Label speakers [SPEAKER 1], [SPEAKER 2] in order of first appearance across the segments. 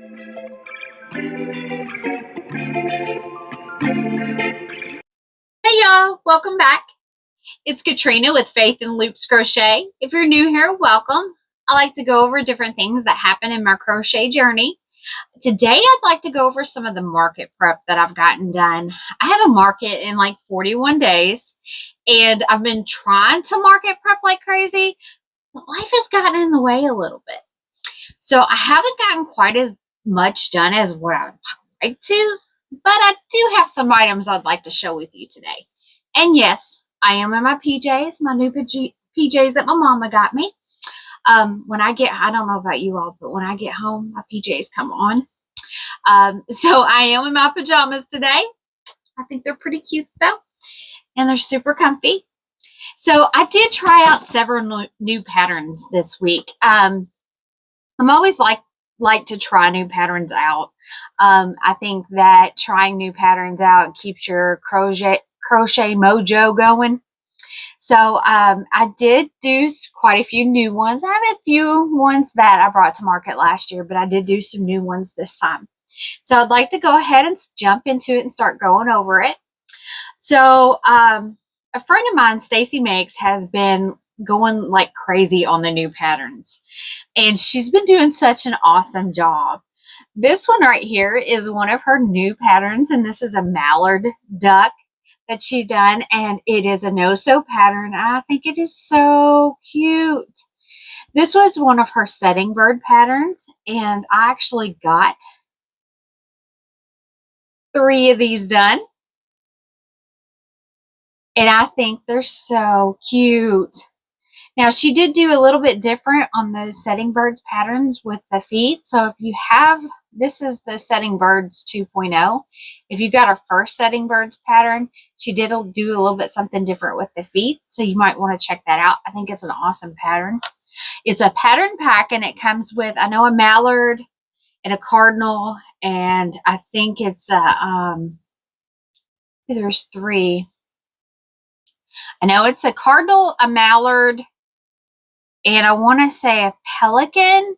[SPEAKER 1] Hey y'all, welcome back. It's Katrina with Faith in Loops Crochet. If you're new here, welcome. I like to go over different things that happen in my crochet journey. Today I'd like to go over some of the market prep that I've gotten done. I have a market in like 41 days and I've been trying to market prep like crazy, but life has gotten in the way a little bit. So I haven't gotten quite as much done as what I would like to, but I do have some items I'd like to show with you today. And yes, I am in my PJs, my new PJs that my mama got me. When I don't know about you all, but when I get home, my PJs come on. So I am in my pajamas today. I think they're pretty cute though, and they're super comfy. So I did try out several new patterns this week. I'm always like to try new patterns out. I think that trying new patterns out keeps your crochet mojo going. So I did do quite a few new ones. I have a few ones that I brought to market last year, but I did do some new ones this time. So I'd like to go ahead and jump into it and start going over it. So a friend of mine, Stacy Makes, has been going like crazy on the new patterns. And she's been doing such an awesome job. This one right here is one of her new patterns, and this is a mallard duck that she done, and it is a no-sew pattern. I think it is so cute. This was one of her setting bird patterns, and I actually got 3 of these done. And I think they're so cute. Now, she did do a little bit different on the setting birds patterns with the feet. So if you have, this is the setting birds 2.0. If you got a first setting birds pattern, she did do a little bit something different with the feet. So you might want to check that out. I think it's an awesome pattern. It's a pattern pack, and it comes with, I know, a mallard and a cardinal, and I think it's there's 3. I know it's a cardinal, a mallard, and I want to say a pelican.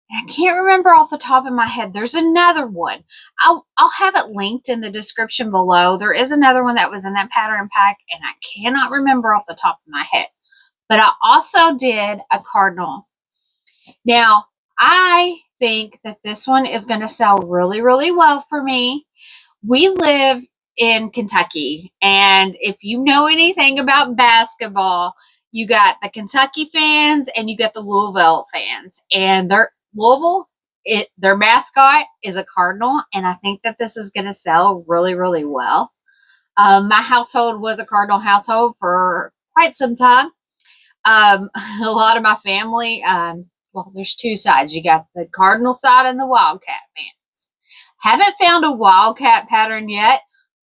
[SPEAKER 1] I can't remember off the top of my head. There's another one. I'll have it linked in the description below. There is another one that was in that pattern pack, and I cannot remember off the top of my head. But I also did a cardinal. Now, I think that this one is going to sell really, really well for me. We live in Kentucky, and if you know anything about basketball, you got the Kentucky fans and you got the Louisville fans, and their mascot is a cardinal, and I think that this is going to sell really, really well. My household was a cardinal household for quite some time. A lot of my family, well, there's 2 sides. You got the cardinal side and the wildcat fans. Haven't found a wildcat pattern yet,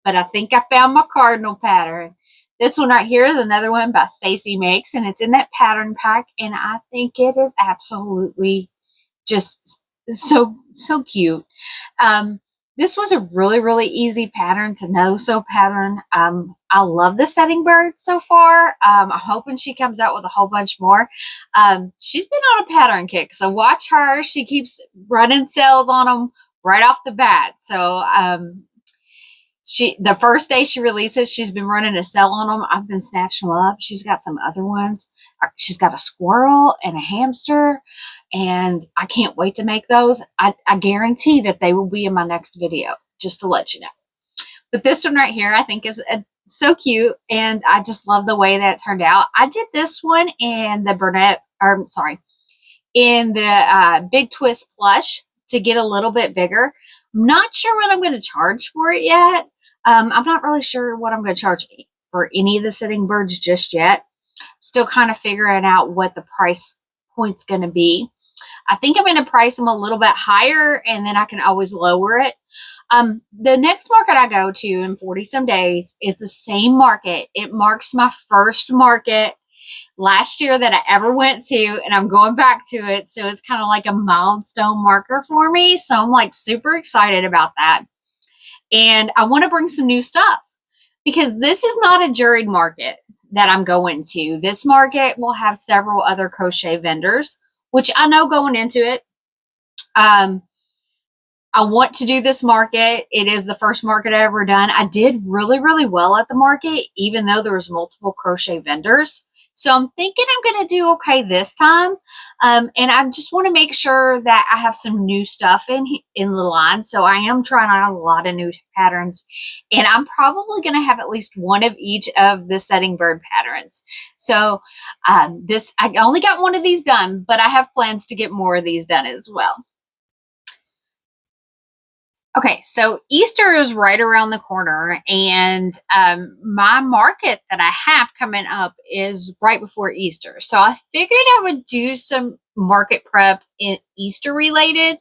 [SPEAKER 1] but I think I found my cardinal pattern. This one right here is another one by Stacy Makes, and it's in that pattern pack, and I think it is absolutely just so cute. This was a really, really easy pattern to no-sew pattern. I love the setting bird so far. I'm hoping she comes out with a whole bunch more. She's been on a pattern kick, so watch her. She keeps running sales on them right off the bat. So the first day she releases, she's been running a sale on them. I've been snatching them up. She's got some other ones. She's got a squirrel and a hamster, and I can't wait to make those. I guarantee that they will be in my next video, just to let you know. But this one right here, I think is so cute, and I just love the way that it turned out. I did this one in the in the Big Twist plush to get a little bit bigger. I'm not sure what I'm going to charge for it yet. I'm not really sure what I'm going to charge for any of the setting birds just yet. Still kind of figuring out what the price point's going to be. I think I'm going to price them a little bit higher, and then I can always lower it. The next market I go to in 40 some days is the same market. It marks my first market last year that I ever went to, and I'm going back to it. So it's kind of like a milestone marker for me. So I'm like super excited about that. And I want to bring some new stuff because this is not a juried market that I'm going to. This market will have several other crochet vendors, which I know going into it. I want to do this market. It is the first market I've ever done. I did really, really well at the market, even though there was multiple crochet vendors. So I'm thinking I'm going to do okay this time. And I just want to make sure that I have some new stuff in the line. So I am trying out a lot of new patterns. And I'm probably going to have at least one of each of the setting bird patterns. So I only got one of these done, but I have plans to get more of these done as well. Okay, so Easter is right around the corner, and my market that I have coming up is right before Easter. So I figured I would do some market prep in Easter related,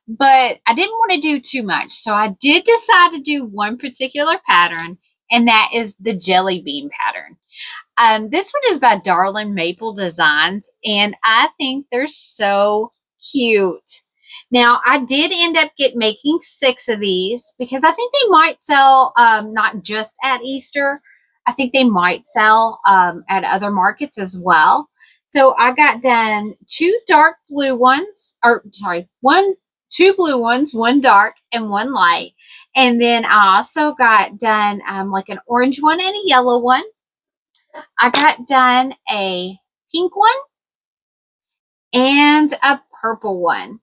[SPEAKER 1] but I didn't want to do too much. So I did decide to do one particular pattern, and that is the jelly bean pattern. This one is by Darling Maple Designs, and I think they're so cute. Now, I did end up making 6 of these because I think they might sell not just at Easter. I think they might sell at other markets as well. So I got done 2 dark blue ones, or sorry, 2 blue ones, 1 dark and 1 light. And then I also got done like an orange one and a yellow one. I got done a pink one and a purple one.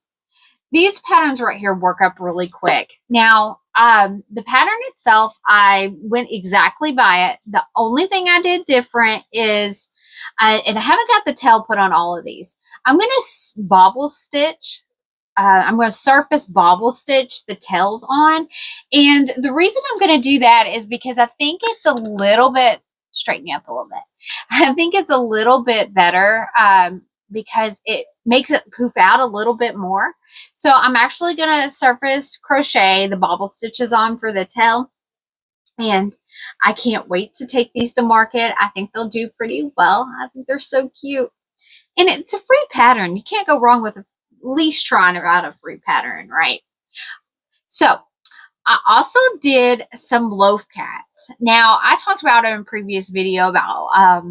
[SPEAKER 1] These patterns right here work up really quick. Now, the pattern itself, I went exactly by it. The only thing I did different is, and I haven't got the tail put on all of these, I'm going to bobble stitch. I'm going to surface bobble stitch the tails on. And the reason I'm going to do that is because I think it's a little bit, straighten me up a little bit. I think it's a little bit better because it makes it poof out a little bit more. So I'm actually going to surface crochet the bobble stitches on for the tail. And I can't wait to take these to market. I think they'll do pretty well. I think they're so cute. And it's a free pattern. You can't go wrong with at least trying out a free pattern, right? So I also did some loaf cats. Now, I talked about it in a previous video about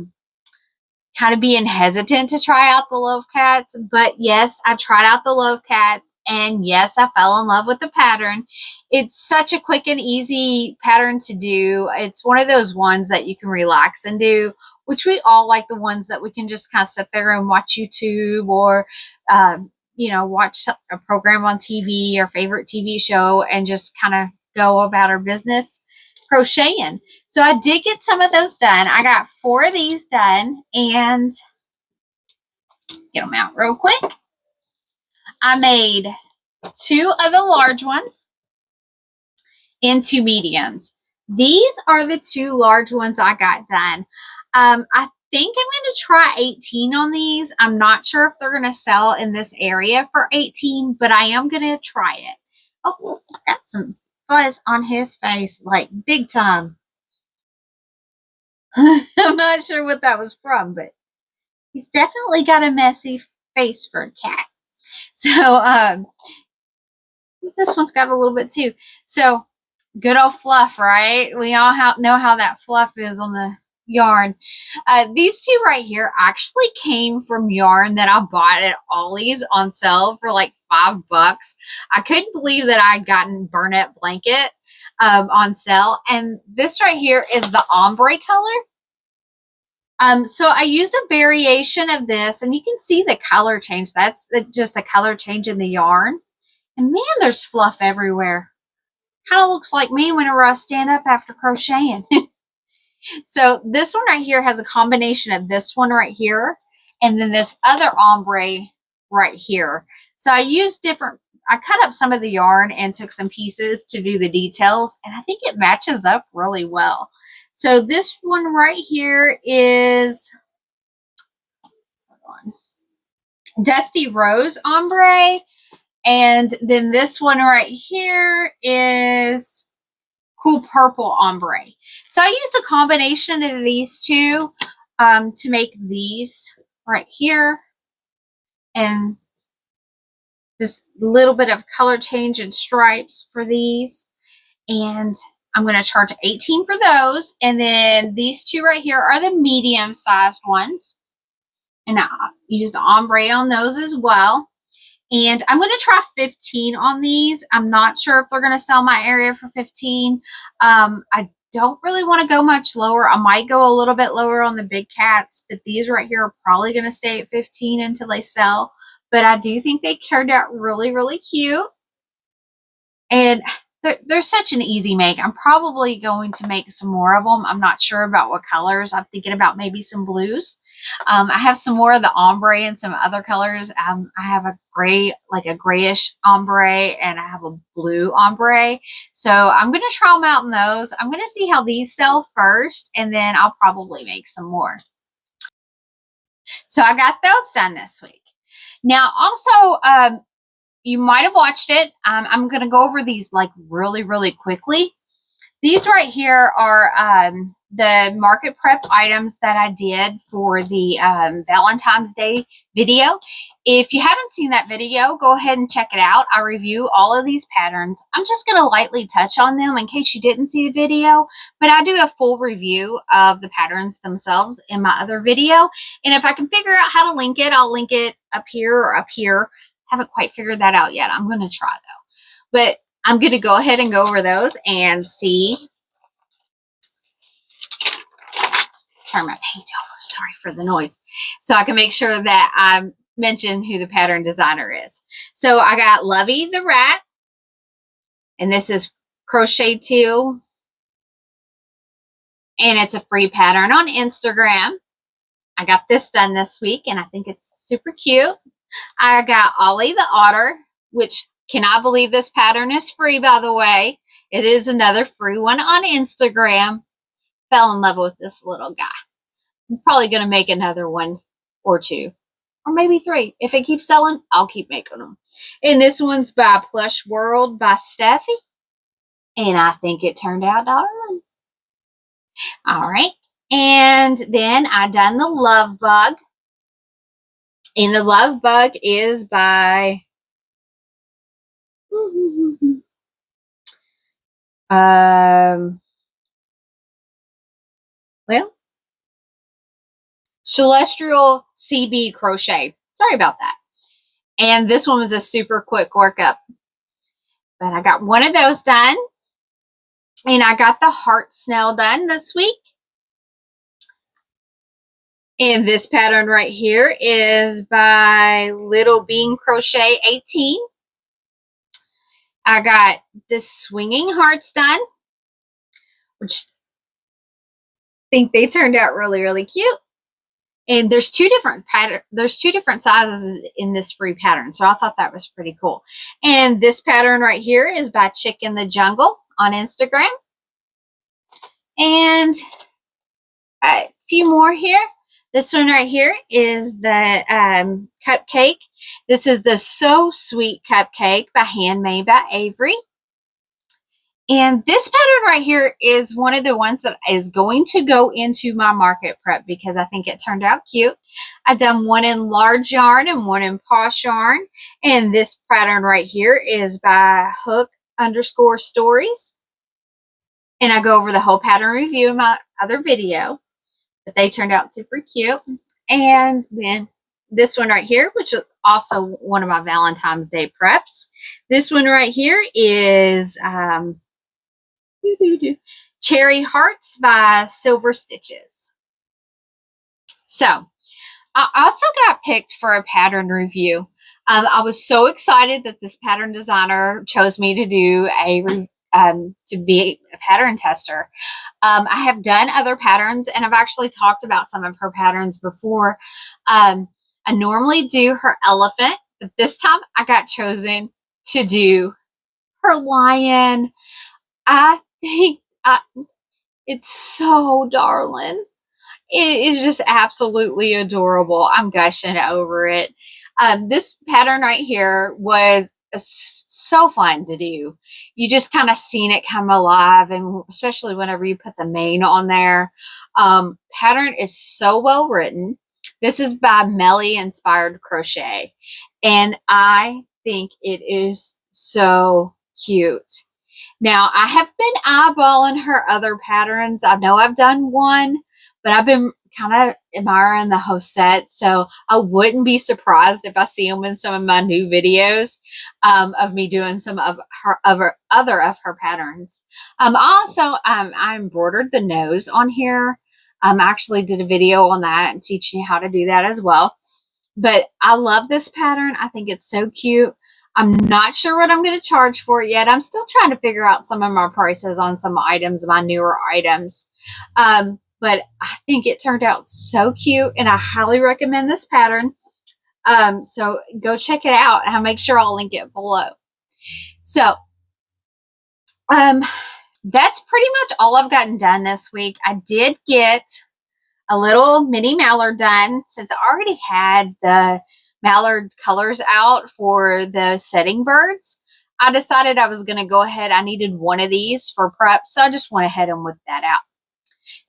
[SPEAKER 1] kind of being hesitant to try out the loaf cats, but yes, I tried out the loaf cats, and yes, I fell in love with the pattern. It's such a quick and easy pattern to do. It's one of those ones that you can relax and do, which we all like, the ones that we can just kind of sit there and watch YouTube or watch a program on TV, or favorite TV show, and just kind of go about our business crocheting. So I did get some of those done. I got 4 of these done, and get them out real quick. I made 2 of the large ones and 2 mediums. These are the 2 large ones I got done. I think I'm going to try 18 on these. I'm not sure if they're going to sell in this area for 18, but I am going to try it. Oh, he's got some fuzz on his face, like big time. I'm not sure what that was from, but he's definitely got a messy face for a cat. So, this one's got a little bit too. So, good old fluff, right? We all know how that fluff is on the yarn. These 2 right here actually came from yarn that I bought at Ollie's on sale for like $5. I couldn't believe that I'd gotten Burnett Blanket on sale. And this right here is the ombre color. So I used a variation of this, and you can see the color change. That's just a color change in the yarn. And man, there's fluff everywhere. Kind of looks like me whenever I stand up after crocheting. So this one right here has a combination of this one right here and then this other ombre right here. So I cut up some of the yarn and took some pieces to do the details, and I think it matches up really well. So this one right here is Dusty Rose ombre, and then this one right here is Cool Purple ombre. So I used a combination of these 2 to make these right here, and this little bit of color change and stripes for these. And I'm going to charge 18 for those. And then these 2 right here are the medium sized ones, and I used the ombre on those as well. And I'm going to try 15 on these. I'm not sure if they're going to sell my area for 15. I don't really want to go much lower. I might go a little bit lower on the big cats, but these right here are probably going to stay at 15 until they sell. But I do think they turned out really, really cute. And they're such an easy make. I'm probably going to make some more of them. I'm not sure about what colors. I'm thinking about maybe some blues. I have some more of the ombre and some other colors. I have a gray, like a grayish ombre, and I have a blue ombre. So I'm going to try them out in those. I'm going to see how these sell first, and then I'll probably make some more. So I got those done this week. Now, also, you might have watched it. I'm going to go over these like really, really quickly. These right here are the market prep items that I did for the Valentine's Day video. If you haven't seen that video, go ahead and check it out. I review all of these patterns. I'm just going to lightly touch on them in case you didn't see the video, but I do a full review of the patterns themselves in my other video. And if I can figure out how to link it, I'll link it up here or up here. Haven't quite figured that out yet. I'm going to try though. But I'm going to go ahead and go over those and see. Turn my page over. Sorry for the noise. So I can make sure that I mention who the pattern designer is. So I got Lovey the Rat. And this is Crochet Teal. And it's a free pattern on Instagram. I got this done this week and I think it's super cute. I got Ollie the Otter, which cannot believe this pattern is free, by the way. It is another free one on Instagram. Fell in love with this little guy. I'm probably going to make another one or two, or maybe three. If it keeps selling, I'll keep making them. And this one's by Plush World by Steffi. And I think it turned out darling. All right. And then I done the Lovebug. And the Lovebug is by well, celestialcbcrochet. Sorry about that. And this one was a super quick workup. But I got one of those done. And I got the heart snail done this week. And this pattern right here is by Little Bean Crochet 18. I got this swinging hearts done, which I think they turned out really, really cute. And there's two different sizes in this free pattern. So I thought that was pretty cool. And this pattern right here is by chickinthejungle on Instagram. And a few more here. This one right here is the cupcake. This is the So Sweet Cupcake by Handmade by Avery. And this pattern right here is one of the ones that is going to go into my market prep because I think it turned out cute. I've done one in large yarn and one in posh yarn. And this pattern right here is by Hook_Stories. And I go over the whole pattern review in my other video. But they turned out super cute. And then this one right here, which is also one of my Valentine's Day preps. This one right here is Cherry Hearts by silv.stitches. So, I also got picked for a pattern review. I was so excited that this pattern designer chose me to do to be a pattern tester. I have done other patterns, and I've actually talked about some of her patterns before. I normally do her elephant, but this time I got chosen to do her lion. I think it's so darling. It is just absolutely adorable. I'm gushing over it. This pattern right here was so fun to do. You just kind of seen it come alive, and especially whenever you put the mane on there. Pattern is so well written. This is by Melly Inspired Crochet, and I think it is so cute. Now, I have been eyeballing her other patterns. I know I've done one, but I've been kind of admiring the whole set. So I wouldn't be surprised if I see them in some of my new videos of me doing some of her other of her patterns. Also, I embroidered the nose on here. I actually did a video on that and teaching you how to do that as well. But I love this pattern. I think it's so cute. I'm not sure what I'm going to charge for it yet. I'm still trying to figure out some of my prices on some items, my newer items. But I think it turned out so cute, and I highly recommend this pattern. So go check it out, and I'll make sure I'll link it below. So, that's pretty much all I've gotten done this week. I did get a little mini mallard done since I already had the mallard colors out for the setting birds. I decided I was going to go ahead. I needed one of these for prep, so I just went ahead and whipped that out.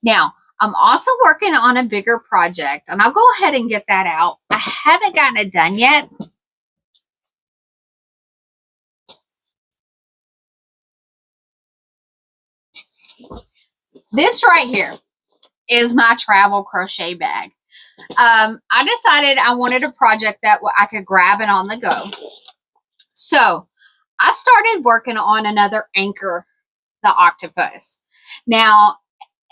[SPEAKER 1] Now, I'm also working on a bigger project, and I'll go ahead and get that out. I haven't gotten it done yet. This right here is my travel crochet bag. I decided I wanted a project that I could grab it on the go. So I started working on another Anchor the octopus. Now,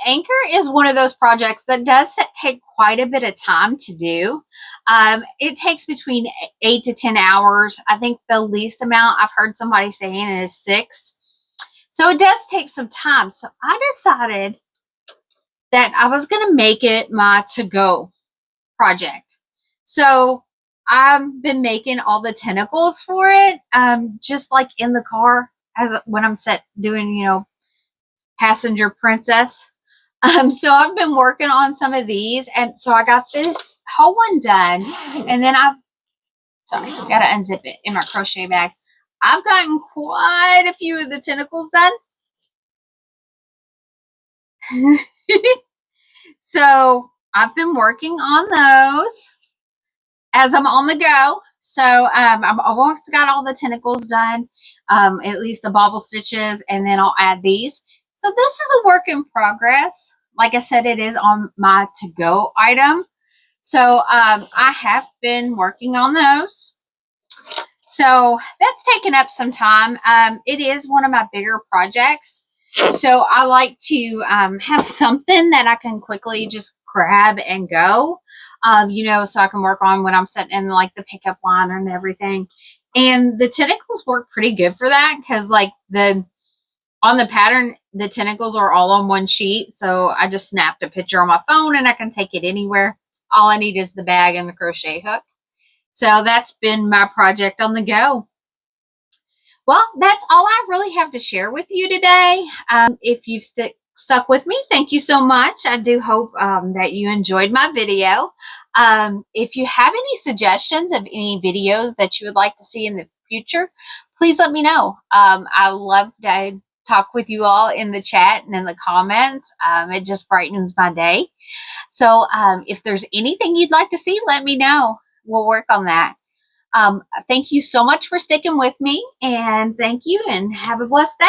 [SPEAKER 1] Anchor is one of those projects that does take quite a bit of time to do. It takes between 8 to 10 hours. I think the least amount I've heard somebody saying is 6. So it does take some time. So I decided that I was going to make it my to-go project. So I've been making all the tentacles for it, just like in the car when I'm doing, you know, passenger princess. So I've been working on some of these, and so I got this whole one done, and then sorry, got to unzip it in my crochet bag. I've gotten quite a few of the tentacles done. So I've been working on those as I'm on the go. So I've almost got all the tentacles done, at least the bobble stitches, and then I'll add these. So this is a work in progress. Like I said, it is on my to-go item. So I have been working on those. So that's taken up some time. It is one of my bigger projects. So I like to have something that I can quickly just grab and go, you know, so I can work on when I'm setting in like the pickup line and everything. And the tentacles work pretty good for that because like on the pattern, the tentacles are all on one sheet. So I just snapped a picture on my phone and I can take it anywhere. All I need is the bag and the crochet hook. So that's been my project on the go. Well, that's all I really have to share with you today. If you've stuck with me, thank you so much. I do hope that you enjoyed my video. If you have any suggestions of any videos that you would like to see in the future, please let me know. I love to talk with you all in the chat and in the comments. It just brightens my day. So if there's anything you'd like to see, let me know. We'll work on that. Thank you so much for sticking with me, and thank you, and have a blessed day.